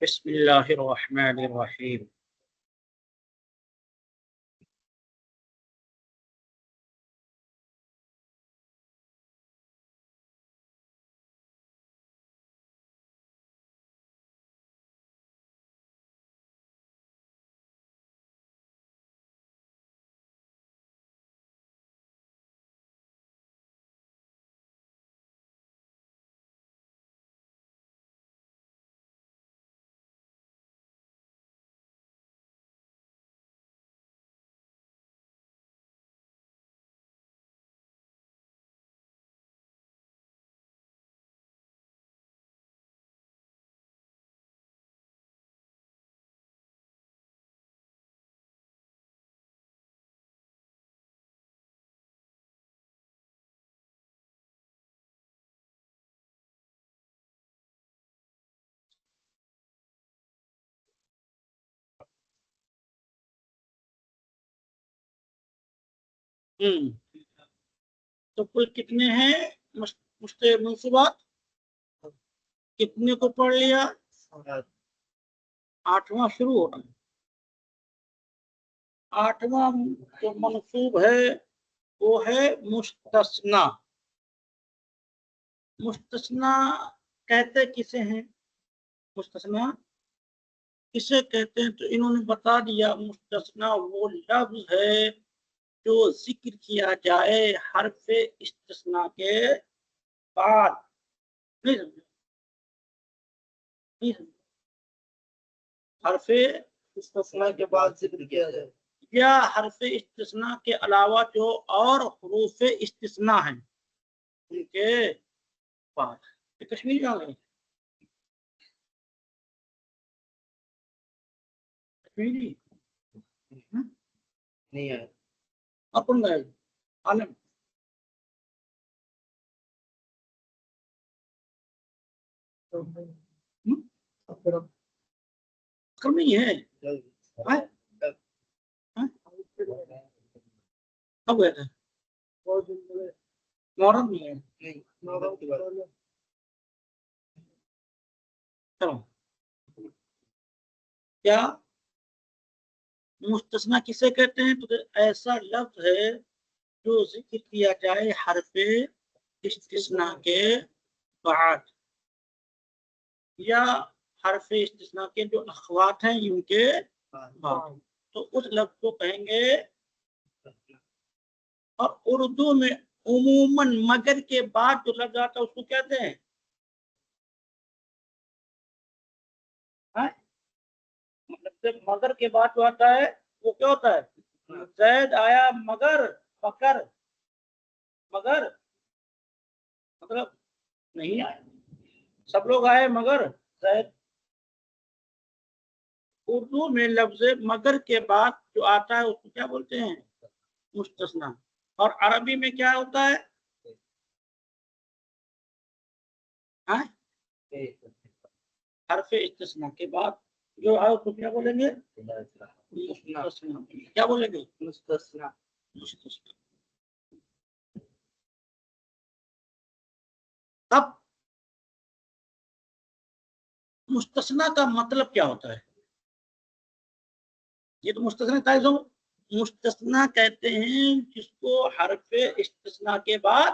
بسم اللہ الرحمن الرحیم۔ تو کل کتنے ہیں منصوبات؟ کتنے کو پڑھ لیا؟ 8واں شروع ہوتا ہے۔ 8واں جو منصوب ہے وہ ہے مستثنا۔ مستثنا کہتے کسے ہیں؟ مستثنا کسے کہتے ہیں؟ تو انہوں نے بتا دیا، مستثنا وہ لفظ ہے جو ذکر کیا جائے حرف استثناء کے بعد۔ حرف استثناء کے بعد ذکر کیا جائے یا حرف استثناء کے علاوہ جو اور حروف استثناء ہیں ان کے بعد۔ کشمیری جان رہے کشمیری نہیں ہے اپن گئے عالم کم نہیں ہے۔ کب گئے تھے؟ محرم نہیں ہے۔ چلو، کیا مستثنا کسے کہتے ہیں؟ تو ایسا لفظ ہے جو ذکر کیا جائے حرف استثناء کے بعد یا حرف استثناء کے جو اخوات ہیں ان کے بعد، تو اس لفظ کو کہیں گے۔ اور اردو میں عموماً مگر کے بعد جو لفظ آتا ہے اس کو کہتے ہیں مطلب مگر کے بعد جو آتا ہے وہ کیا ہوتا ہے؟ زید آیا مگر بکر، مگر مطلب نہیں آیا، سب لوگ آئے مگر زید۔ اردو میں لفظ مگر کے بعد جو آتا ہے اس کو کیا بولتے ہیں؟ مستثنا۔ اور عربی میں کیا ہوتا ہے؟ حرف استثناء کے بعد جو ہے اس کو کیا بولیں گے؟ مستثنا۔ کیا بولیں گے؟ مستثنا۔ اب مستثنا کا مطلب کیا ہوتا ہے؟ یہ تو مستثنا تھا، مستثنا کہتے ہیں جس کو حرف استثناء کے بعد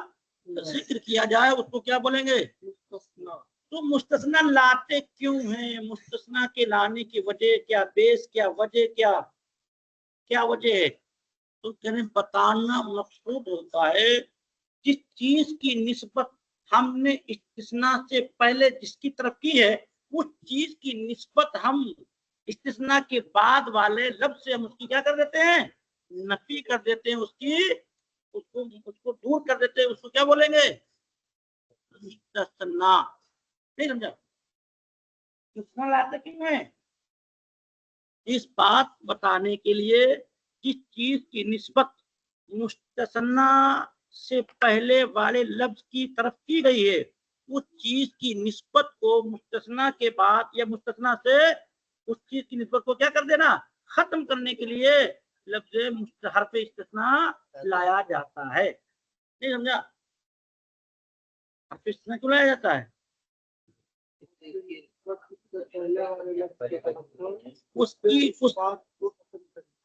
ذکر کیا جائے اس کو کیا بولیں گے؟ مستثنا۔ تو مستثنا لاتے کیوں ہیں؟ مستثنا کے لانے کی وجہ کیا؟ بیس کیا؟ وجہ کیا وجہ ہے؟ تو کہنے بتانا مقصود ہوتا ہے جس چیز کی نسبت ہم نے استثناء سے پہلے جس کی طرف کی ہے اس چیز کی نسبت ہم استثناء کے بعد والے لفظ سے ہم اس کی کیا کر دیتے ہیں؟ نفی کر دیتے ہیں، اس کو دور کر دیتے ہیں، اس کو کیا بولیں گے؟ مستثنا۔ نہیں سمجھا؟ مستثنا لاتے کیوں ہیں؟ اس بات بتانے کے لیے جس چیز کی نسبت مستثنا سے پہلے والے لفظ کی طرف کی گئی ہے اس چیز کی نسبت کو مستثنا کے بعد یا مستثنا سے اس چیز کی نسبت کو کیا کر دینا؟ ختم کرنے کے لیے لفظ حرف استثناء لایا جاتا ہے۔ نہیں سمجھا؟ حرف استثناء کیوں لایا جاتا ہے؟ उसकी उस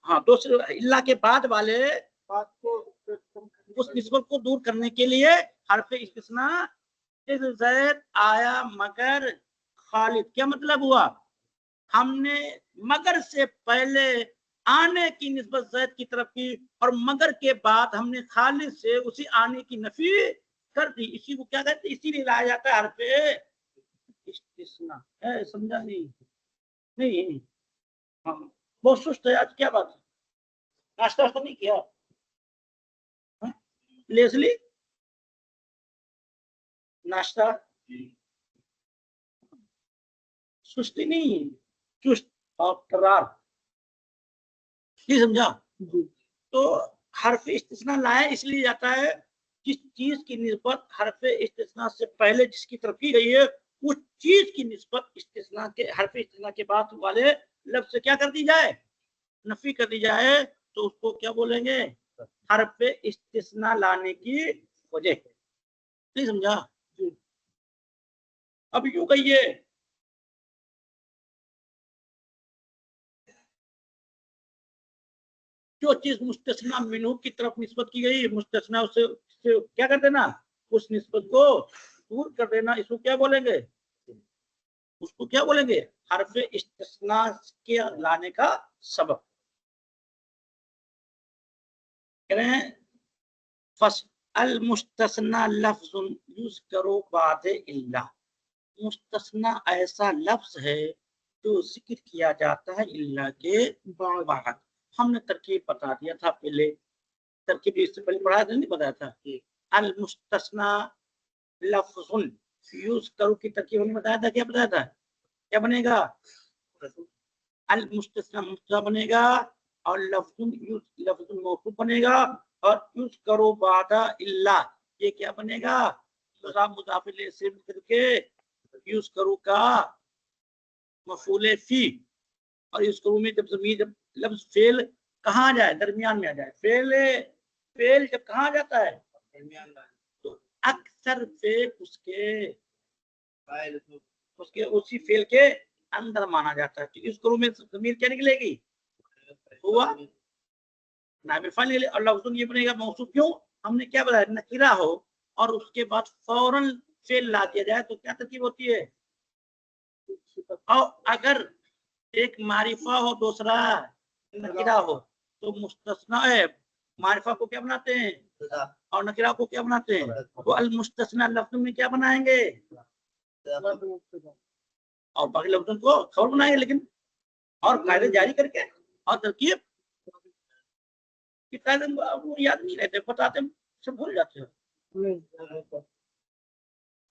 हाँ दूसरे इल्ला के बाद वाले उस निस्बत को दूर करने के लिए हरफ इस्तिस्ना ज़ैद आया मगर खालिद, क्या मतलब हुआ? हमने मगर से पहले आने की निस्बत ज़ैद की तरफ की और मगर के बाद हमने खालिद से उसी आने की नफी कर दी। इसी को क्या कहते हैं? इसीलिए लाया जाता है हरफ इस्तिस्ना। है समझा? नहीं नहीं हाँ बहुत सुस्त है आज, क्या बात है? नाश्ता तो नहीं किया? हाँ? लेसली नाश्ता सुस्ती नहीं, चुस्त और करार, ये समझा? तो हरफ इस्तिस्ना लाया इसलिए जाता है जिस चीज की निस्बत हरफ इस्तिस्ना से पहले जिसकी तरफ की गई है उस चीज की निस्बत इस्तिस्ना के हरफ इस्तिस्ना के बाद वाले लफ्ज से क्या कर दी जाए? नफी कर दी जाए। तो उसको क्या बोलेंगे? हरफ इस्तिस्ना लाने की वजह। नहीं समझा? अब यूं कहिए, जो चीज मुस्तस्ना मिन्हु की तरफ निस्बत की गई, मुस्तस्ना उससे क्या कर देना? उस निस्बत को दूर कर देना। इसको क्या बोलेंगे? उसको क्या बोलेंगे? हरफ इस्तिस्ना के लाने का सबब। कह रहे हैं फस अल मुस्तस्ना लफ्जुन युज़करु बादे इल्ला। मुस्तस्ना ऐसा लफ्ज है जो जिक्र किया जाता है इल्ला के बाद। हमने तरकीब बता दिया था पहले, तरकीब इससे पहले पढ़ाया था, नहीं बताया था? अल मुस्तस्ना लफ्जुन युज़करु की तरकीब हमने बताया था। क्या बताया था? क्या बनेगा? अल मुस्तस्ना मुस्तस्ना बनेगा और लफ्जुन मौसूफ बनेगा और युज़करु बादा इल्ला ये क्या बनेगा? मुज़ाफ इलैहि से करके युज़करु का मफूल फी। और युज़करु में जब लफ्ज फेल कहाँ आ जाए? दरमियान में आ जाए। फेल फेल जब कहाँ आ जाता है? तो अक्सर फेल उसके उसी फेल के अंदर माना जाता है। तो युज़करु में ज़मीर क्या निकलेगी? हुआ नाइब फाइल। और लफ्जुन ये बनेगा मौसूफ। क्यों? हमने क्या बताया? नकीरा हो और उसके बाद फौरन फेल ला दिया जाए तो क्या तरकीब होती है? और अगर एक मारिफा हो दूसरा नकीरा हो तो मुस्तस्ना है, मारिफा को क्या बनाते हैं और नकीरा को क्या बनाते हैं? वो अल मुस्तस्ना लफ्ज में क्या बनाएंगे? और बाकी लफ्जों को खबर बनाएंगे। लेकिन और कायदे जारी करके और तरकीब की कायदे वो याद नहीं रहते, बताते सब भूल जाते हैं।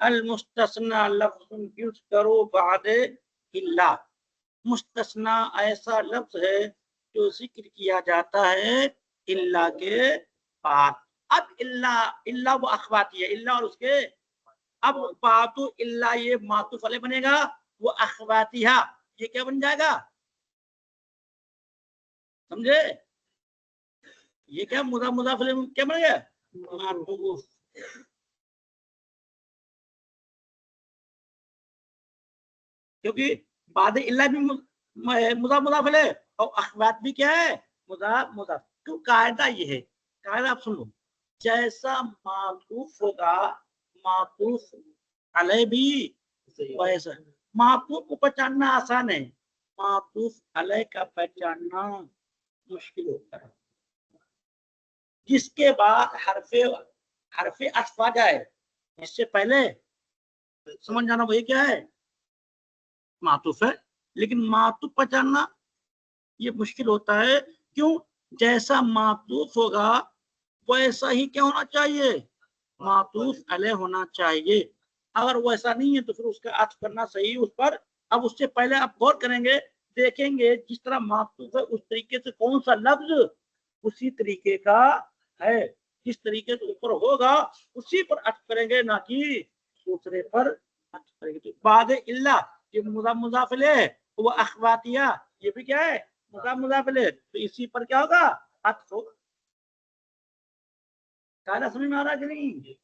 अल मुस्तस्ना लफ्जुन युज़करु बादे इल्ला। मुस्तस्ना ऐसा लफ्ज है जो जिक्र किया जाता है इल्ला के बाद। अब इल्ला इल्ला वो अखवाती है, इल्ला और उसके अब बातु इल्ला ये मातुफ अलैह बनेगा। वो अखवातिहा ये क्या बन जाएगा? समझे? ये क्या मुजाफ अलैह क्या बन गया? मातुफ। क्योंकि बाद इल्ला भी मुजाफ अलैह और अखवात भी क्या है? मुजाफ। क्यों? कायदा ये है, कायदा आप सुन लो। जैसा मातूफ होगा मातूफ अलैह भी वैसा। मातूफ को पहचानना आसान है, मातूफ अलैह का पहचानना मुश्किल होता है। जिसके बाद हरफे हरफे अत्फ आ जाए इससे पहले समझ जाना वही क्या है? मातूफ है। लेकिन मातूफ पहचानना ये मुश्किल होता है। क्यों? जैसा मातूफ होगा वैसा ही क्या होना चाहिए? मातूफ अलैह होना चाहिए। अगर वैसा नहीं है तो फिर उसका अत्फ करना सही उस पर। अब उससे पहले आप गौर करेंगे, देखेंगे जिस तरह मातूफ है उस तरीके से कौन सा लफ्ज उसी तरीके का है। जिस तरीके से ऊपर होगा उसी पर अत्फ करेंगे, ना कि दूसरे पर अत्फ करेंगे। तो बाद इल्ला ये मुजाफ अलैह, वो अखवातिया ये भी क्या है? मुजाफ अलैह। तो इसी पर क्या होगा? अत्फ होगा। कायदा समझ में आ रहा है कि नहीं?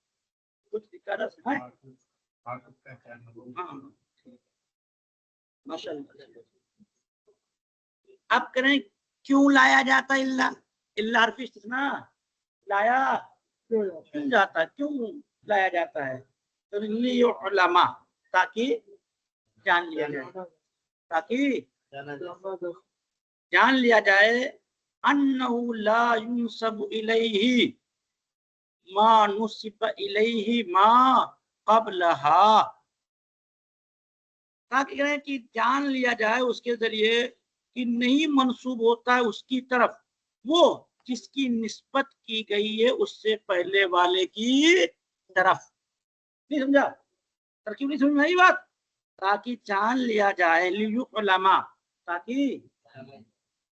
कुछ कायदा है? हाँ माशाअल्लाह। अब करें क्यों लाया जाता है इल्ला, इल्ला हर्फ इस्तिस्ना लाया क्यों जाता है, क्यों लाया जाता है? तो लियुअलमा, ताकि जान लिया जाए, ताकि जान लिया जाए अन्नहु ला युनसबु इलैहि मा नुसिब इलैहि मा क़ब्लहा, ताकि कहें कि जान लिया जाए उसके जरिए कि नहीं मंसूब होता है उसकी तरफ वो जिसकी निस्बत की गई है उससे पहले वाले की तरफ। नहीं समझा? तरकीब नहीं समझ में आई बात? ताकि जान लिया जाए लियुअलमा, ताकि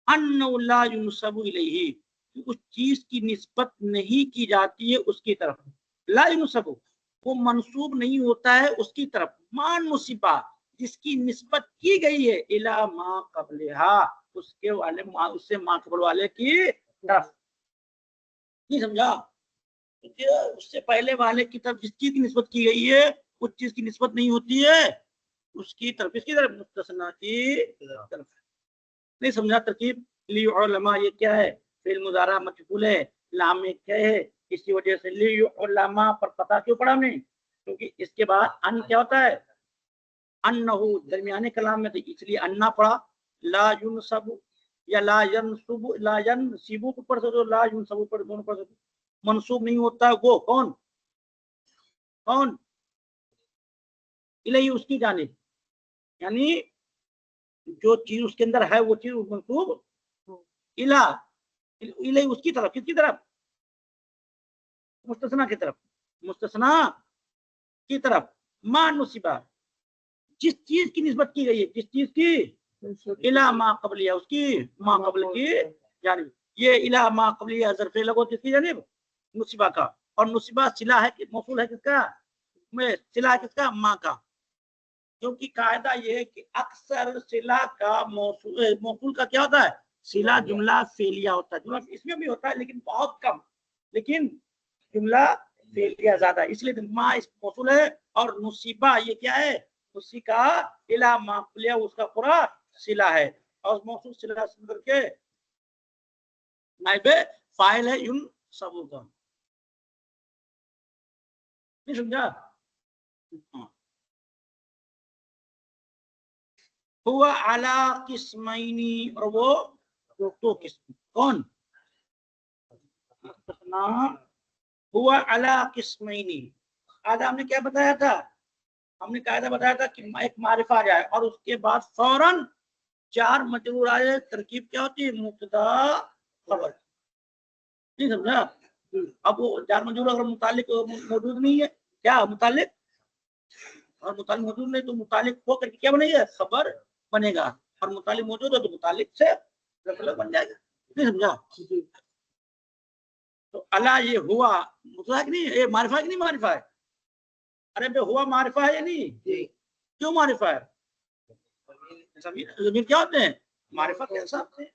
अन्नहु ला युनसबु इलैहि, उस चीज की निस्बत नहीं की जाती है उसकी तरफ। ला युनसबु, वो मंसूब नहीं होता है उसकी तरफ। मान मुसीबा, जिसकी निस्बत की गई है इला मा क़ब्लहा, उसके वाले उससे मा कबल वाले की तरफ। नहीं समझा? उससे पहले वाले की तरफ जिस चीज की निस्बत की गई है उस चीज की निस्बत नहीं होती है उसकी तरफ। इसकी तरफ मुस्तस्ना की तरफ। नहीं समझा तरकीब? लियुअलमा ये क्या है? फिल मुजारा मजबूल है, लाम में क्या है, इसी वजह से लियुअलमा पर पता क्यों पड़ा हमने? क्योंकि इसके बाद अन क्या होता है? अन्नहु दरमियाने कलाम में, तो इसलिए अन्ना पड़ा। ला युनसबु या ला यनसुबु, ला यनसिबु को पढ़ सकते हो, ला युनसबु पर दोनों पढ़ सकते हो। मंसूब नहीं होता है वो कौन? कौन? इलैहि, उसकी जानिब, यानी जो चीज उसके अंदर है वो चीज मंसूब इला, इलैहि उसकी तरफ। किसकी तरफ? मुस्तस्ना की तरफ। मुस्तस्ना की तरफ मा नुसिबा, जिस चीज की निस्बत की गई है, जिस चीज की इला मा क़ब्लिया, उसकी मा क़ब्ल की जानिब। ये इला मा क़ब्लिया ज़र्फ़े लगो किसकी जानिब? नुसिबा का। और नुसिबा सिला है, मौसूल है किसका? में सिला है किसका? मा का। क्योंकि कायदा ये है कि अक्सर सिला का मौसूल का क्या होता है? सिला जुमला फेलिया होता है। जुमला इसमें भी होता है लेकिन बहुत कम, लेकिन जुमला फेलिया ज्यादा, इसलिए मा इस मौसूल है और नुसिबा ये क्या है? उसी का इला मा क़ब्लिया उसका पूरा सिला है, और मौसूल सिला करके नाइबे फाइल है युन सबू का। नहीं समझा? हुआ अला किस्मैनी, और वो दो किस्म। कौन? मुस्तस्ना हुआ अला किस्मैनी। आज हमने क्या बताया था? हमने कायदा बताया था कि एक मारिफा आ जाए और उसके बाद फौरन चार मजरूर आए, तरकीब क्या होती है? मुब्तदा खबर। नहीं समझा? अब वो चार मजरूर अगर मुतालिक मौजूद नहीं है, क्या मुतालिक, और मुतालिक मौजूद नहीं तो मुतालिक होकर क्या बनेगा? खबर बनेगा। और मुतालिक मौजूद है तो मुतालिक से बन जाएगा। नहीं समझा? तो अला ये हुआ मुतला कि नहीं, ये मारिफा कि नहीं मारिफा है? अरे बे हुआ मारिफा है या नहीं? क्यों मारिफा है? जमीर क्या होते हैं? मारिफा के हिसाब से।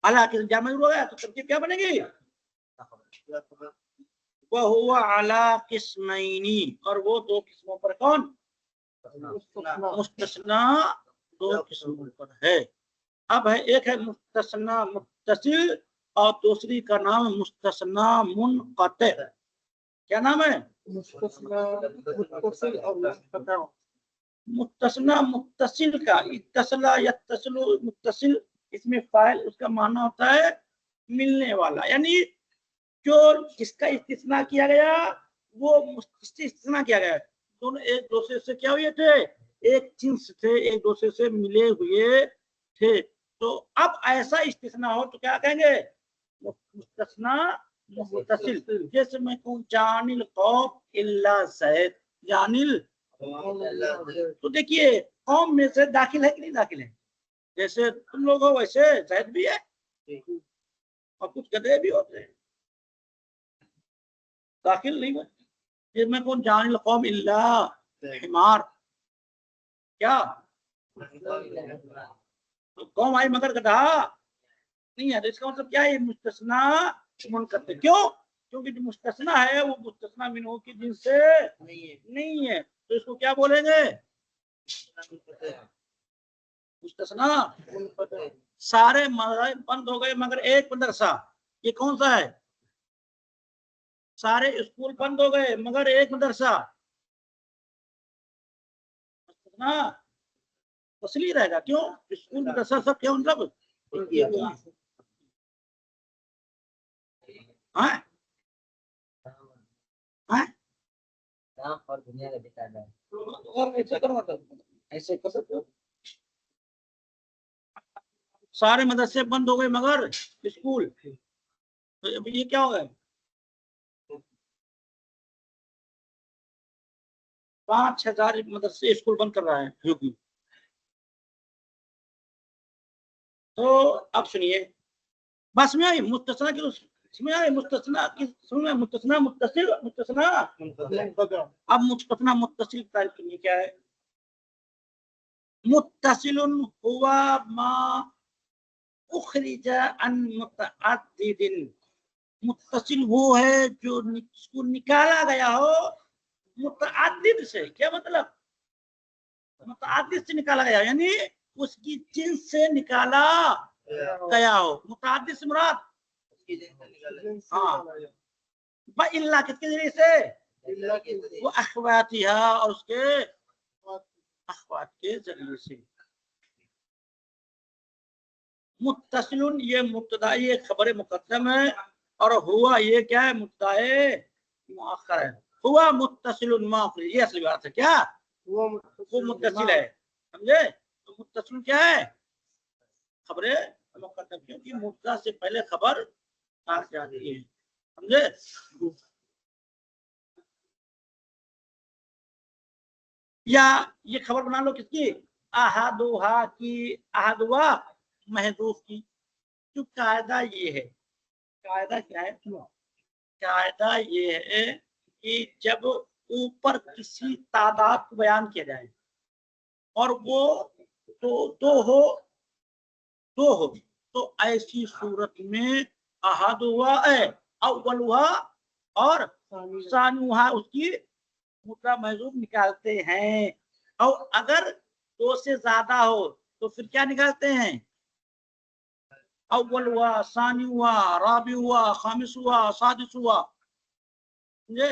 अला के जामा हो गया तो तरकीब क्या बनेगी? वह हुआ अला किस्मैनी, और वो दो किस्मों पर। कौन? मुस्तस्ना दो किस्मों पर है। अब है एक है मुस्तस्ना मुत्तसिल और दूसरी का नाम मुस्तस्ना मुनक़ति। क्या नाम है? मुस्तस्ना मुत्तसिल और मुनक़ति। मुत्तस्ना मुत्तसिल का इत्तसला यत्तसिलु मुत्तसिल, इसमें फाइल उसका माना होता है मिलने वाला, यानी जो जिसका इस्तिस्ना किया गया वो इस्तिस्ना किया गया। दोनों एक दूसरे से क्या हुए थे? एक जिन्स थे, एक दूसरे से मिले हुए थे। तो अब ऐसा इस्तिस्ना हो तो क्या कहेंगे? मुस्तस्ना मुत्तसिल। जैसे मैं कहूं जानिल कौम इल्ला ज़ैद, जानिल, तो देखिए कौम में से दाखिल है कि नहीं दाखिल है? जैसे तुम लोग हो वैसे ज़ैद भी है और कुछ गधे भी होते हैं, दाखिल नहीं हुए। मैं कौन जानिल कौम इल्ला हिमार, क्या तो कौम आई मगर गधा नहीं है। तो इसका मतलब क्या है? मुस्तस्ना मुनक़ति। क्यों? क्योंकि जो मुस्तस्ना है वो मुस्तस्ना मिनहु की जिन्स से नहीं है, तो इसको क्या बोलेंगे? मुस्तस्ना सारे मदरसे बंद हो गए मगर एक मदरसा, ये कौन सा है? सारे स्कूल बंद हो गए मगर एक मदरसा, मुस्तस्ना तस्लील रहेगा। क्यों? स्कूल मदरसा सब क्या मतलब हाँ हाँ और दुनिया का दिखा रहा है। और ऐसे करो मतलब ऐसे कर सकते हो। सारे मदरसे बंद हो गए मगर स्कूल, तो अब ये क्या हो गया? 5,000 मदरसे स्कूल बंद कर रहा है यूपी। तो अब सुनिए, बस में आई मुस्तस्ना की इसमें आई मुस्तस्ना की सुनिए, मुस्तस्ना मुत्तसिल मुस्तस्ना अब मुस्तस्ना मुत्तसिल तारीफ करनी क्या है? मुत्तसिलुन हुवा मा उखरिजा अन मुतअद्दिदिन, मुत्तसिल वो है जो इसको निकाला गया हो मुतअद्दिद से। क्या मतलब? मुतअद्दिद से निकाला गया यानी उसकी जिन्स से निकाला गया हो। मुतअद्दिद से मुराद हाँ इल्ला किसके जरिए से? वो अखवातिहा और उसके अखवात के जरिए से। मुत्तसिलुन ये मुब्तदा, ये खबर मुकद्दम है, और हुआ ये क्या है? मुब्तदा मुअख्खर है। हुआ मुत्तसिलुन माफ, ये असली बात है। क्या वो मुत्तसिल है, समझे? तो मुत्तसिल क्या है? खबर मुकद्दम, क्योंकि मुब्तदा से पहले खबर आ जाती है, समझे? या ये खबर बना लो किसकी? अहादुहा की, अहादुहा महदूफ की। जो कायदा ये है, कायदा क्या है? कायदा ये है कि जब ऊपर किसी तादाद को बयान किया जाए और वो दो हो तो ऐसी सूरत में अहद हुआ है, अव्वल हुआ और सानुहा उसकी मुद्दा महजूब निकालते हैं। और अगर दो से ज्यादा हो तो फिर क्या निकालते हैं? अव्वल हुआ, सानी हुआ, राबी हुआ, खामिस हुआ, सादिस हुआ, समझे?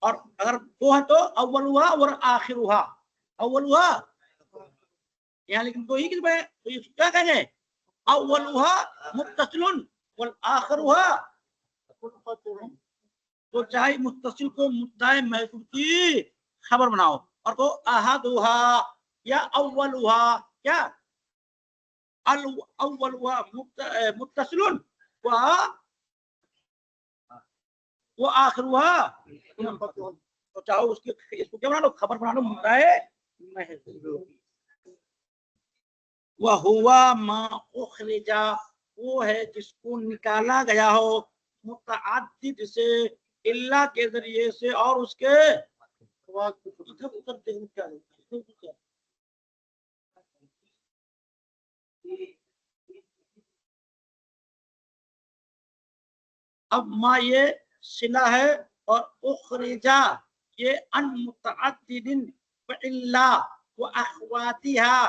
और अगर दो है तो अव्वल हुआ और आखिर हुआ। अव्वल हुआ यहाँ लेकिन दो ही किस में, तो ये क्या कहेंगे? अव्वल हुआ मुत्तसिलुन वल आखिर हुआ। तो चाहे मुत्तसिल को मुद्दाए महसूस की खबर बनाओ और को अहद हुआ या अव्वल हुआ, क्या अव्वल हुआ मुत्तसिलुन वो आखिर हुआ, तो चाहो उसकी इसको क्या बना लो? खबर बना लो मुद्दाए महसूस। वह हुआ मा उखरिजा वो है जिसको निकाला गया हो मुतअद्दिद से, इल्ला के जरिए से और उसके अब मा ये सिला है और उखरिजा ये अन मुतअद्दिदिन व इल्ला व अखवातिहा,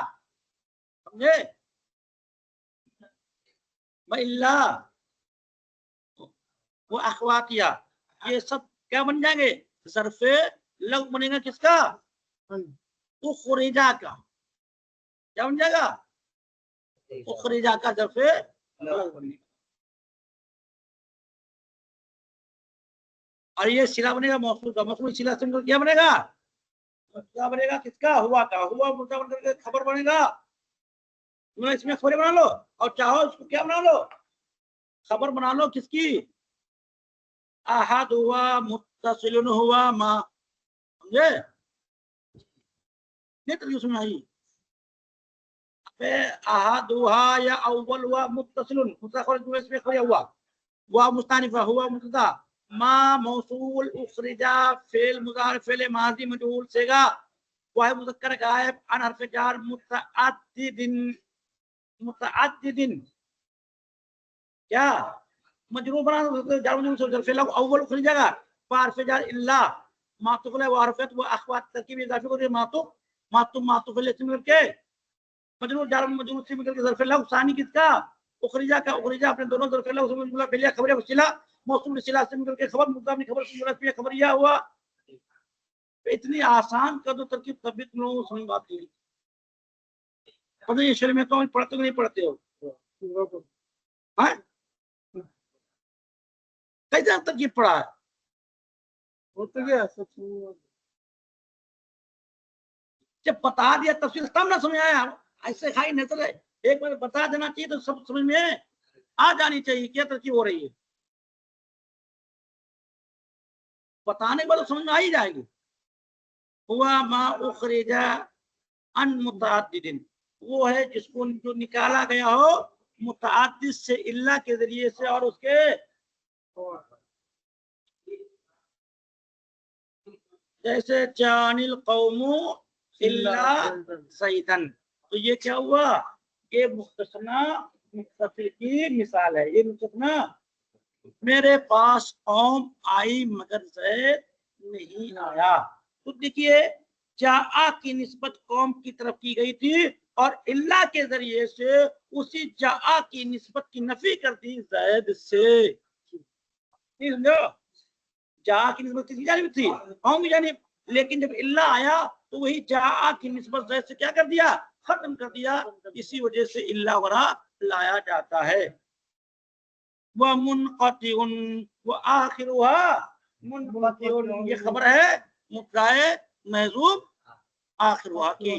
समझे? व इल्ला वो अखवातिया ये सब क्या बन जाएंगे? ज़र्फ़े लग बनेगा किसका? उखरिजा का। क्या बन जाएगा? उखरिजा का ज़र्फ़े लग बनेगा। और ये सिला बनेगा मौसूल का। मौसूल सिला से क्या बनेगा? क्या बनेगा? किसका? हुआ का। हुआ मुद्दा बन करके खबर बनेगा। इसमें खबरें बना लो और चाहो इसको क्या बना लो? खबर बना लो किसकी? अहद हुआ मुत्तसिलुन हुआ मा, समझे? नहीं तो उसमें आई अहद हुआ या अव्वल हुआ मुत्तसिलुन हुआ हुआ मुस्तानिफा हुआ मुब्तदा मा मौसूल उखरिजा फेल मुजार फेल माजी मजहूल सेगा वह मुज़क्कर गायब अन हरफ जार मुतअद्दिदिन क्या मजरूर बना दो जार मजरूर से फेल अव्वल उखरिजा का हरफ जार इल्ला मातुफ अलैह वारफत वो अखवात तरकीब इजाफी को मातुफ अलैह से मिलके मजरूर जार मजरूर से मिलकर ज़र्फ़ लफ़्ज़ सानी किसका उखरिजा का उखरिजा अपने दोनों ज़र्फ़ लफ़्ज़ से जुमला फिलिया खबर वसीला मौसूल सिला से मिलकर के खबर मुद्दा अपनी खबर से खबरिया हुआ। इतनी आसान कर दो तरकीब तभी तुम लोगों को समझ बात नहीं। पता नहीं शरीर में कौन पढ़ते हो नहीं पढ़ते हो? हाँ कैसे तरकीब पढ़ा है? होता क्या जब बता दिया तफसील तब ना समझ आया। ऐसे खाई नजर है, एक बार बता देना चाहिए तो सब समझ में आ जानी चाहिए क्या तरकीब हो रही है। बताने के बाद तो समझ में आ ही जाएगी। हुआ मा उखरिजा अन मुतअद्दिदिन, वो है जिसको जो निकाला गया हो मुतअद्दिद से इल्ला के जरिए से और उसके जैसे जानिल कौमु इल्ला सईदन, तो ये क्या हुआ? ये मुख्तसना मुख्तसिर की मिसाल है। ये मुख्तसना मेरे पास कौम आई मगर ज़ैद नहीं आया। तो देखिए जाआ की निस्बत कौम की तरफ की गई थी और इल्ला के जरिए से उसी जाआ की निस्बत की नफी कर दी ज़ैद से। जा की निस्बत किसी जानिब थी, कौम की जानिब, लेकिन जब इल्ला आया तो वही जा की निस्बत ज़ैद से क्या कर दिया? खत्म कर दिया। इसी वजह से इल्ला वगैरह लाया जाता है। वह मुनक़तिउन व आखिरुहा मुनक़तिउन, ये खबर है मुब्तदा महज़ूफ आखिरुहा की।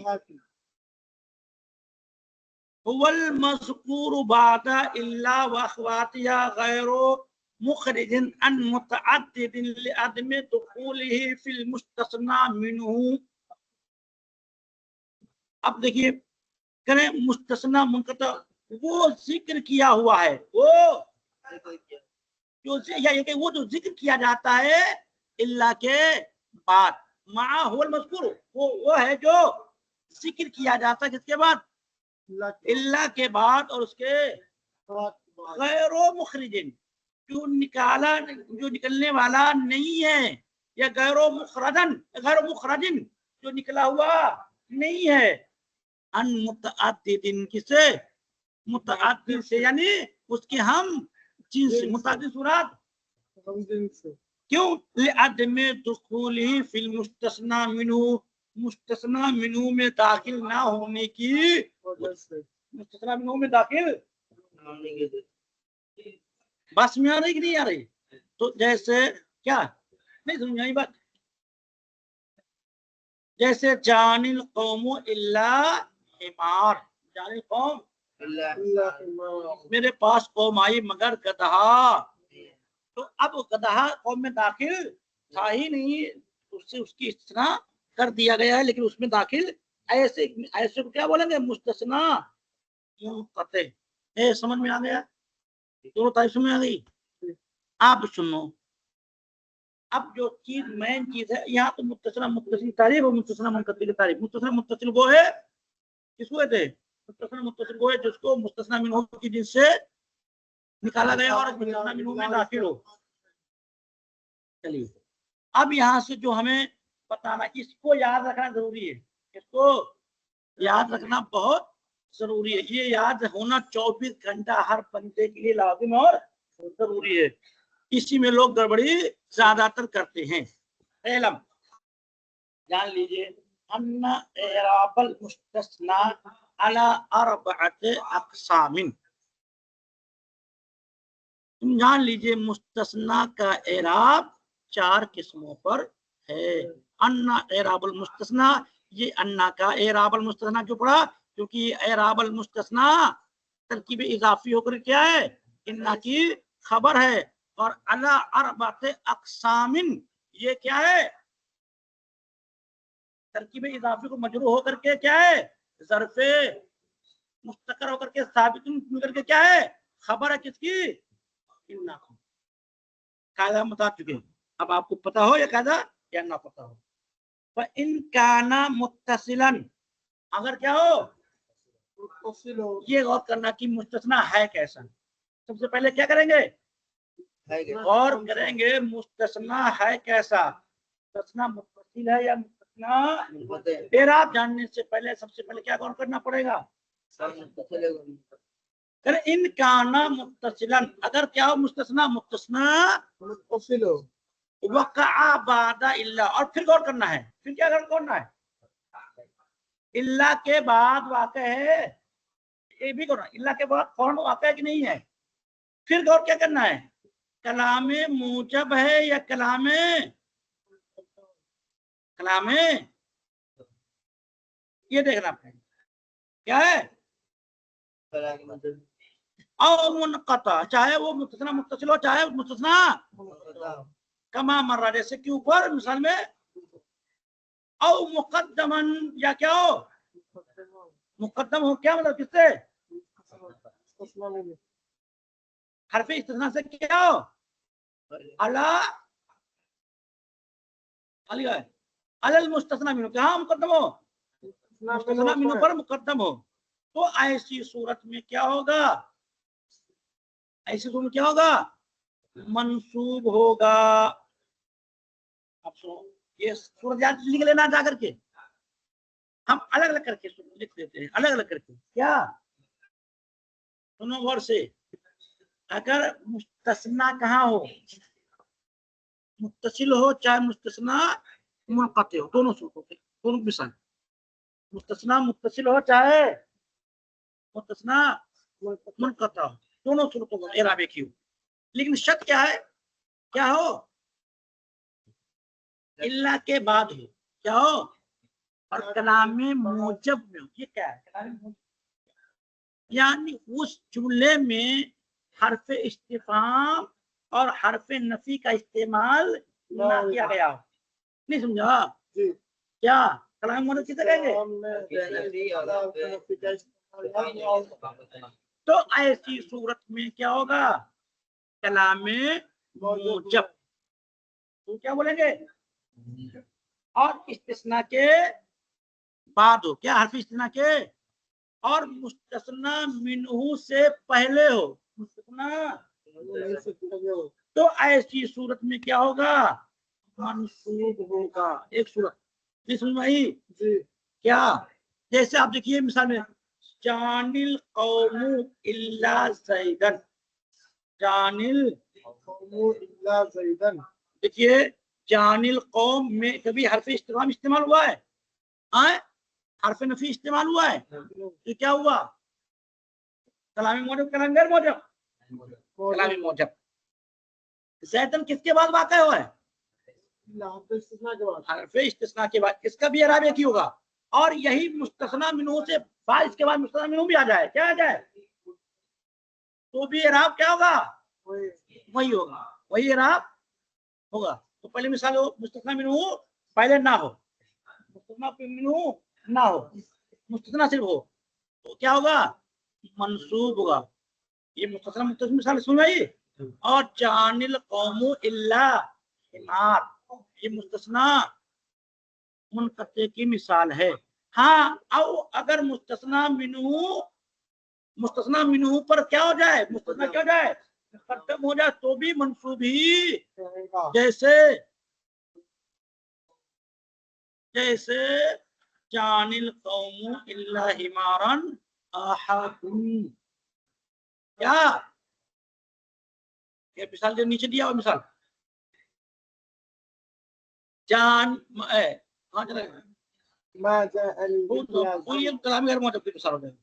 हुवल मज़कूरु बादा इल्ला व अख़वातिहा गैरु मुखरिजिन अन मुतअद्दिदिन लिअदमी दुखूलिही फिल मुस्तस्ना मिन्हु। अब देखिए करें मुस्तस्ना मुनक़ता वो जिक्र किया हुआ है, वो जो वो जो जिक्र किया जाता है इल्ला के बाद, मा हुवल मज़कूर, वो है जो जिक्र किया जाता है किसके बाद? इल्ला के बाद और उसके गैरो मुखरिजिन, जो निकलने वाला नहीं है, या गैरो मुखरजन जो निकला हुआ नहीं है, अन मुतअद्दिदिन किसे? मुतअद्दिद से, यानी उसके हम जिन्स मुतअद्दिद सूरत क्यों? लिअदमी दुखूलिही फिल मुस्तस्ना मिन्हु, मुस्तस्ना मिन्हु में दाखिल ना होने की, मुस्तस्ना मिन्हु में दाखिल बस में आ रही कि नहीं आ रही? तो जैसे क्या नहीं समझ आई बात? जैसे जानिल कौमु इल्ला हिमार, जानिल कौम मेरे पास कौम आई मगर गदहा, तो अब गदहा कौम में दाखिल था ही नहीं, उससे उसकी इस्तिना कर दिया गया है, लेकिन उसमें दाखिल ऐसे को क्या बोलेंगे? मुस्तस्ना मुनक़ते। समझ में आ गया? दोनों तारीफ में आ गई। आप सुनो, अब जो चीज मेन चीज है यहाँ तो मुत्तसिला मुत्तसिल तारीफ और मुत्तसिला मुनक़ती की तारीफ। मुत्तसिला मुत्तसिल वो है किसको कहते हैं? मुत्तसिला मुत्तसिल वो है जिसको मुस्तस्ना मिन्हु की जिनसे निकाला गया और मुस्तस्ना मिन्हु में दाखिल हो। चलिए अब यहाँ से जो हमें बताना, इसको याद रखना जरूरी है, इसको याद रखना बहुत जरूरी है। ये याद होना 24 घंटा हर बंदे के लिए लाजिम और जरूरी है। इसी में लोग गड़बड़ी ज्यादातर करते हैं। इल्म जान लीजिए, अन्ना इराबल मुस्तस्ना अला अरबअत अक़सामिन, तुम जान लीजिए मुस्तस्ना का एराब 4 किस्मों पर है। अन्ना एराबल मुस्तस्ना, ये अन्ना का एराबल मुस्तस्ना क्यों पढ़ा? क्योंकि एराबल मुस्तस्ना तरकीब इजाफी होकर क्या है? इन्ना की खबर है। और अला अरबअत अक़सामिन ये क्या है? तरकीब इजाफी को मजरूह होकर के क्या है? ज़र्फ़े मुस्तकर होकर के साबित मिलकर के क्या है? खबर है किसकी? इन्ना। कायदा बता चुके हैं, अब आपको पता हो या कायदा या ना पता हो। पर इन काना मुत्तसिलन, अगर क्या हो? ये गौर करना कि मुस्तस्ना है कैसा। सबसे पहले क्या करेंगे? गौर करेंगे मुस्तस्ना है कैसा। मुस्तस्ना मुत्तसिल है या मुस्तस्ना। एराब जानने से पहले सबसे पहले क्या गौर करना पड़ेगा? अगर इन काना मुत्तसिलन, अगर क्या हो मुस्तस्ना मुत्तस्ना मुत्तसिल हो, वक़अ बादा इल्ला, और फिर गौर करना है, फिर क्या गौर करना है? इल्ला के बाद वाक़ है, ये भी करना, इल्ला के बाद फौरन वाक़ है कि नहीं है। फिर गौर क्या करना है? कलामे मूजब है या कलामे ये देखना पड़ेगा क्या है। और मुनक़ता, चाहे वो मुस्तस्ना मुत्तसिल हो चाहे मुस्तस्ना कमा मर्रा, जैसे कि ऊपर मिसाल में, और मुक़द्दमन, या क्या हो मुक़द्दम हो, क्या मतलब किससे? हरफ इस्तिस्ना से क्या हो? अला अलल मुस्तस्ना मिन्हु, कहाँ मुक़द्दम हो? मुस्तस्ना मिन्हु पर मुक़द्दम हो। तो ऐसी सूरत में क्या होगा? ऐसी सूरत में क्या होगा? मंसूब होगा। अब सुनो, ये सूरत याद लिख लेना जा करके, हम अलग अलग करके लिख देते हैं, अलग अलग करके। क्या सुनो गौर से, अगर मुस्तस्ना कहाँ हो, मुत्तसिल हो चाहे मुस्तस्ना मुनक़ति हो, दोनों सूरत होते, दोनों मिसाल, मुस्तस्ना मुत्तसिल हो चाहे मुस्तस्ना मुनक़ता हो, दोनों सूरतों को एराब एक ही हो। लेकिन शर्त क्या है? क्या हो? इल्ला के बाद हो, क्या हो? और कलामे मूजब में हो। ये क्या है? यानी उस जुमले में हरफ इस्तिफाम और हरफ नफी का इस्तेमाल ना किया गया हो। नहीं समझा? क्या कलाम मूजब किसे कहेंगे? तो ऐसी सूरत में क्या होगा? कलामे मूजब, तो क्या बोलेंगे? और इस्तिस्ना के बाद हो, क्या हरफ इस्तिस्ना के, और मुस्तस्ना मिन्हु से पहले हो, मुस्तस्ना, तो ऐसी सूरत में क्या होगा? मंसूब होगा। एक सूरत नहीं समझ में आई? क्या? जैसे आप देखिए मिसाल में, जानिल कौमु इल्ला ज़ैदन, जानिल देखिए जानिल कौम में कभी हरफ इस्तिफाम इस्तेमाल हुआ है? हरफ नफी इस्तेमाल हुआ है? तो क्या हुआ? कलामी मौजब, कलाम गैर मौजब, कलामी मौजब। ज़ैदन किसके बाद वाक़या हुआ है? हरफ इस्तिस्ना के बाद। इसका भी एराब एक ही होगा। और यही मुस्तस्ना मिन्हु से बाद, इसके बाद मुस्तस्ना मिन्हु भी आ जाए, क्या आ जाए, तो भी एराब क्या होगा? वही होगा, वही एराब होगा। तो पहले मिसाल हो, मुस्तस्ना मिन्हु पहले ना हो, मुस्तस्ना मिन्हु ना हो, मुस्तस्ना सिर्फ हो, तो क्या होगा? मंसूब होगा। ये मुस्तस्ना मुत्तसिल मिसाल सुन रही। और जानिल कौमु इल्ला हिमार, ये मुस्तस्ना मुनक़ते की मिसाल है। हाँ, और अगर मुस्तस्ना मिन्हु पर क्या हो जाए? मुस्तस्ना क्या हो जाए? मुक़द्दम हो जाए, तो भी मंसूब ही। जैसे जानिल कौमु इल्ला हिमारन अहाकुम, क्या ये मिसाल जो नीचे दिया हुआ मिसाल, जान कहाँ चला गया? वो ये कलाम गैर मौजूद की मिसाल हो जाएगी।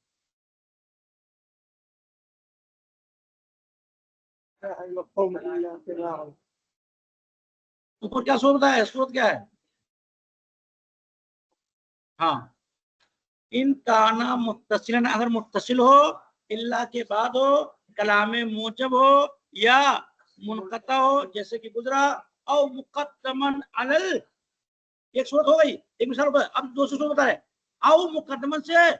ऊपर क्या सूरत है? सूरत क्या है? हाँ, इन काना मुत्तसिलन, अगर मुत्तसिल हो, इल्ला के बाद हो, कलामे मूजब हो या मुनक़ता हो, जैसे कि गुजरा, और मुक़द्दमन अलल, एक सूरत हो गई, एक मिसाल हो गया। अब दूसरी सूरत बता रहे हैं, और मुक़द्दमन से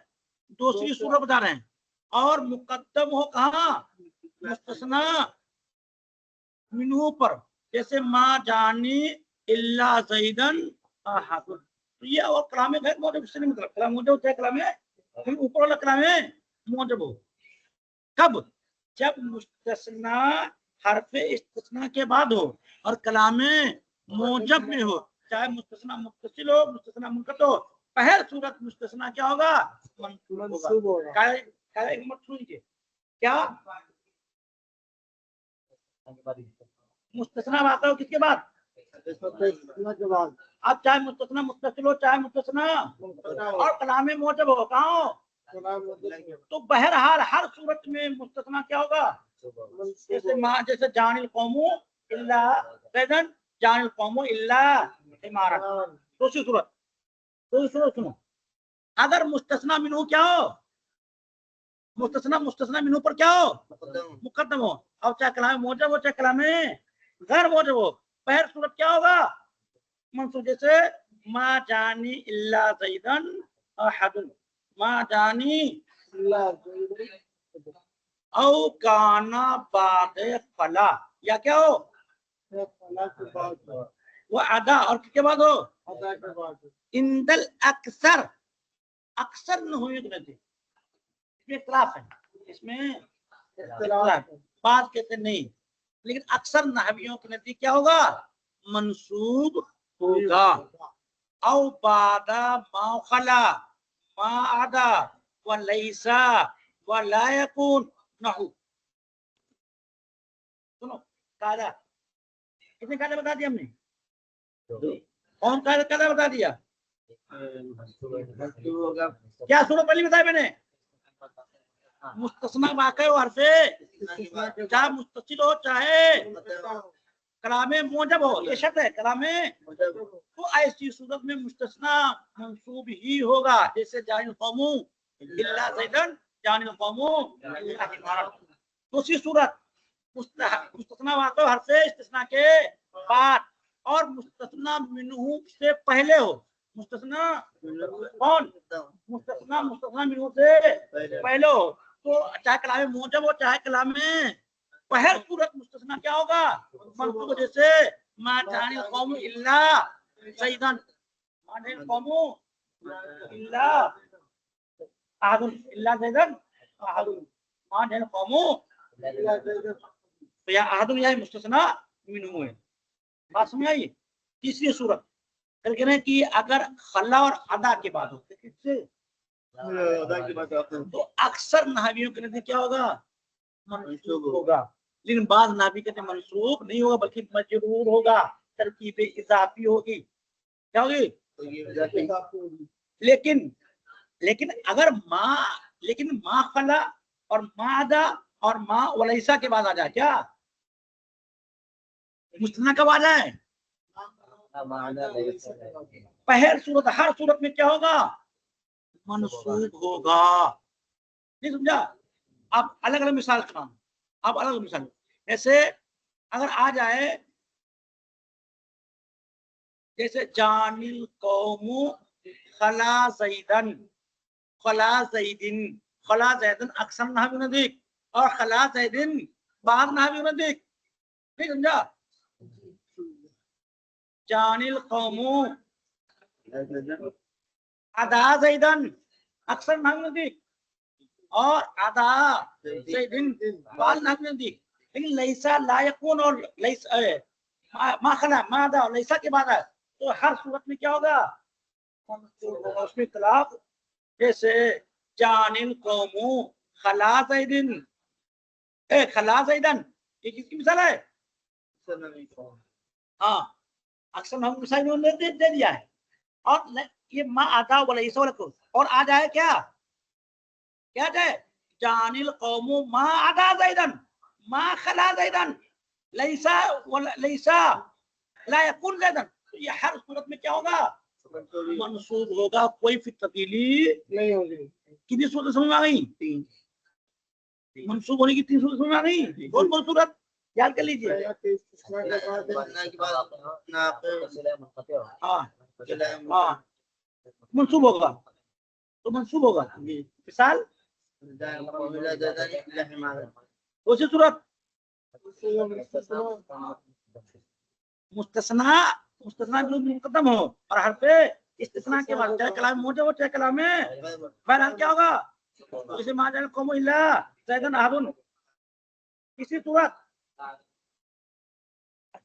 दूसरी सूरत बता रहे हैं। और मुक़द्दम हो कहाँ? मुस्तस्ना मिन्हु पर, जैसे मा जानी इल्ला ज़ैदन अहाकुम। तो ये और कलाम गैर मौजूद से नहीं मतलब, कलाम मौजूद चाहे कलाम है, फिर ऊपर वाला कलाम है मौजूद हो। कब? जब मुस्तस्ना हरफ इस्तिस्ना के बाद हो और कलाम मौजब में हो। चाहे मुस्तस्ना मुत्तसिल हो मुस्तस्ना मुनक़ती हो, पहल सूरत मुस्तस्ना क्या होगा? मंसूब होगा। क्या एक मत सुनिए, क्या मुस्तस्ना आता हो किसके बाद? अब चाहे मुस्तस्ना मुत्तसिल हो चाहे मुस्तस्ना और कलाम मोजब हो, कहाँ हो? तो बहरहाल हर सूरत में मुस्तस्ना क्या होगा? जैसे जानिल कौमु इल्ला ज़ैदन, जानिल कौमु इल्ला हिमारन। दूसरी सूरत सुनो, अगर मुस्तस्ना मिनहु क्या हो? मुस्तस्ना मिनहु पर क्या हो? मुकद्दम हो। अब चाहे कलाम मोजब हो चाहे कलाम गैर मोजब हो, पहली सूरत क्या होगा? मंसूब। जैसे मा जानी इल्ला ज़ैदन अहदुन, मा जानी औ काना बादे फला, या क्या हो? वो आधा और किसके बाद हो? इंदल अक्सर, अक्सर न हुई नदी, इसमें इख्तिलाफ है, इसमें इख्तिलाफ। बात कहते नहीं, लेकिन अक्सर नहवियों की नदी क्या होगा? मंसूब होगा। औ बादा मा खला मा आदा व लैसा व ला यकून नहु। सुनो कायदा, कितने कायदे बता दिया हमने? कौन कायदा बता दिया? क्या सूरत पहली बताया मैंने? मुस्तस्ना वाक़ई और हर्फ़े, चाहे मुस्तसिल हो चाहे कलामे मोजब हो, ये शर्त है कलामे। तो ऐसी सूरत में मुस्तस्ना मंसूब ही होगा, जैसे जानिल कौमु इल्ला ज़ैदन, जानिल कौमु इल्ला हिमारन। दूसरी सूरत मुस्तस्ना वाक़ई हर्फ़े इस्तिस्ना के बाद और मुस्तस्ना मिनहु से पहले हो। मुस्तस्ना कौन? मुस्तस्ना मिनहु से पहले हो। तो चाहे कलामे मोजब हो चाहे कलामे पहल सूरत मुस्तस्ना क्या होगा? मंसूब। जैसे मा जानिल कौमु इल्ला ज़ैदन, मा जानिल कौमु इल्ला अहदुन, इल्ला ज़ैदन अहदुन, मा जानिल कौमु इल्ला ज़ैदन। तो या अहदुन या मुस्तस्ना मिनहु है। बात समझ आई? तीसरी सूरत कह रहे हैं कि अगर खला और अदा के बाद हो, किससे? तो अक्सर नहवियों के नजदीक क्या होगा? मंसूब होगा। लेकिन बाद नाबी कहते हैं मंसूब नहीं होगा बल्कि मजरूर होगा, तरकीब इजाफी होगी। क्या होगी? लेकिन अगर माँ खला और मादा और माँ वलैसा के बाद आ जाए, क्या मुस्तस्ना कब आ जाए? पहल सूरत, हर सूरत में क्या होगा? मंसूब होगा। नहीं समझा? आप अलग अलग मिसाल सुना, आप अलग अलग मिसाल, जैसे अगर आ जाए जैसे जानिल कौमु खला ज़ैदन, खला ज़ैदिन, खला ज़ैदन अक्सर नहवी नज़दीक और खला ज़ैदिन बाद नहवी नज़दीक। नहीं समझा? जानिल कौमु अदा ज़ैदन अक्सर नहवी नज़दीक और अदा ज़ैदिन बाद नहवी नज़दीक। लेकिन लैसा ला यकून और लैसा मा खला मा अदा और लैसा के बाद है, तो हर सूरत में क्या होगा? उसमें इख्तिलाफ। जैसे जानिल कौमु खला ज़ैदिन, खला ज़ैदन, ये किसकी मिसाल है? हाँ, अक्सर हम मिसाल दे दिया है। और ये मा आता और आ जाए क्या जाए? जानिल कौमु मा आदा ज़ैदन मा खला ज़ैदन लैसा ला यकुन ज़ैदन। तो ये हर सूरत में क्या होगा? मंसूब होगा, कोई फिर तब्दीली नहीं होगी। कितनी सूरत समझ में आ गई? 3 मंसूब होने की 3 सूरत समझ में आ गई। कौन सूरत याद कर लीजिए? हाँ मंसूब होगा, तो मंसूब होगा। मिसाल दूसरी सूरत मुस्तस्ना मुकद्दम हो और हर्फ़े इस्तिस्ना के बाद चाहे कलाम मोजब हो चाहे कलाम में बहरहाल क्या होगा? जैसे मा जानिल कौमु इल्ला ज़ैदन अहदुन। तीसरी सूरत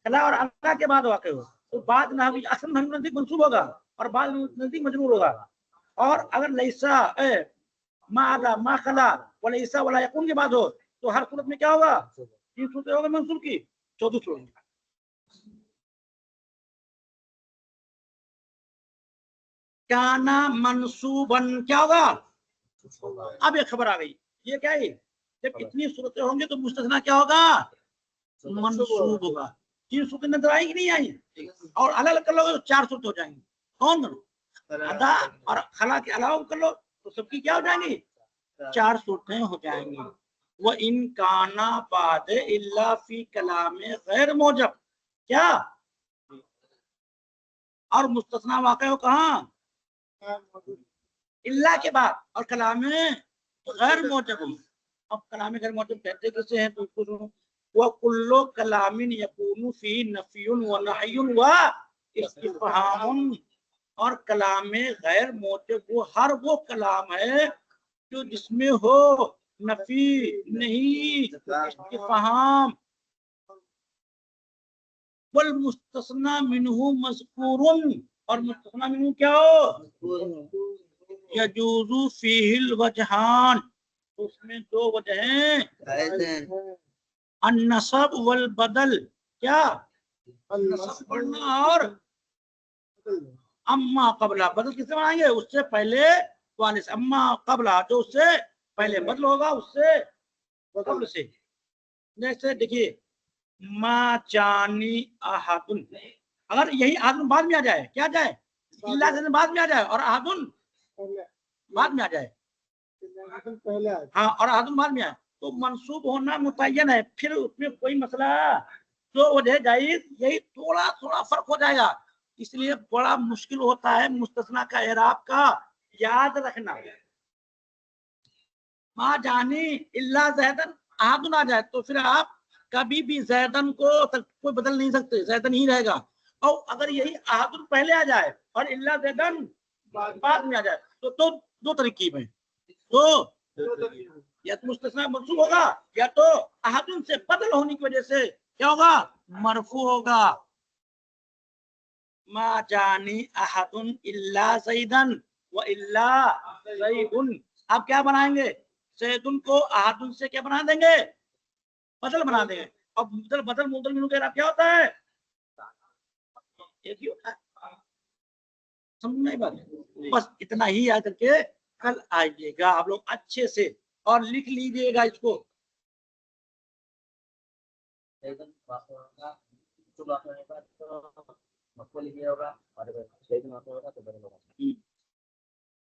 खला और अदा के बाद वाक़ई हो, तो बाद नाफी असल में नजदीक मंसूब होगा और बाद नजदीक मजरूर होगा। और अगर लैसा मादा मा खला व लैसा वला यकुन के बाद हो तो हर सूरत में क्या होगा? 3 सूरतें होगी मंसूब की, 14 सूरत। काना मंसूबन क्या होगा? अब ये खबर आ गई, ये क्या है? जब इतनी सूरतें होंगी तो मुस्तस्ना क्या होगा? मंसूब होगा। 3 सूरतें नजर आई कि नहीं आई? और अलग अलग कर लोगे तो 4 सूरतें हो जाएंगी। कौन अदा और खला के अलावा कर लो तो सबकी क्या हो जाएंगी? 4 सूरतें हो जाएंगी। वो इन काना बाद इल्ला फी कलामे गैर मौजब क्या? और मुस्तस्ना वाक़या हो कहाँ? इल्ला के बाद और कलामे गैर मौजब। अब कलामे गैर मौजब कहते किसे हैं? तो उसको सुनो। वह कुल्लो कलामिन यकूनु फी नफीयुन व नहयुन व इस्तिफहामुन। और कलामे गैर मौजब वो हर वो कलाम है जो जिसमें हो नफी नहीं, इस्तिफहाम। वल मुस्तस्ना मिन्हु मज़कूरुन। और मुस्तस्ना मिन्हु क्या हो? यजूजु फीहिल वजहान। उसमें 2 वजहें, अन्नसब वल बदल। क्या? नसब पढ़ना और अम्मा कबला। बदल किससे बनाएंगे? उससे पहले वाले से। अम्मा कबला जो उससे पहले, बदल होगा उससे कबल से। जैसे देखिए मा जानी अहादुन, अगर यही अहादुन बाद में आ जाए, क्या जाए? इल्ला से बाद में आ जाए और अहादुन बाद में आ जाए। पहले आ हाँ, और अहादुन बाद में आए तो मंसूब होना मुतय्यन है, फिर उसमें कोई मसला तो वजह जायज, यही थोड़ा थोड़ा फर्क हो जाएगा। इसलिए बड़ा मुश्किल होता है मुस्तस्ना का एराब का, याद रखना। मा जानी इल्ला ज़ैदन अहादुन आ जाए तो फिर आप कभी भी ज़ैदन को कोई बदल नहीं सकते, ज़ैदन ही रहेगा। और अगर यही अहादुन पहले आ जाए और इल्ला ज़ैदन बाद में आ जाए तो 2 तरकीब है। तो या तो मुस्तस्ना मंसूब होगा या तो अहादुन से बदल होने की वजह से क्या होगा? मरफू होगा। मा जानी अहादुन इल्ला ज़ैदन व इल्ला ज़ैदुन। आप क्या बनाएंगे? ज़ैदुन को अहादुन से क्या बना देंगे? बदल बना देंगे। और बदल बदल मुदल मिनू के क्या होता है? एक ही होता है। समझ नहीं बात? बस इतना ही याद करके कल आइएगा आप लोग अच्छे से और लिख लीजिएगा इसको। एकदम वाक़ होगा, तो वाक़ होने के बाद तो मक़बूल ही होगा और अगर सही वाक़ होगा तो बदल होगा।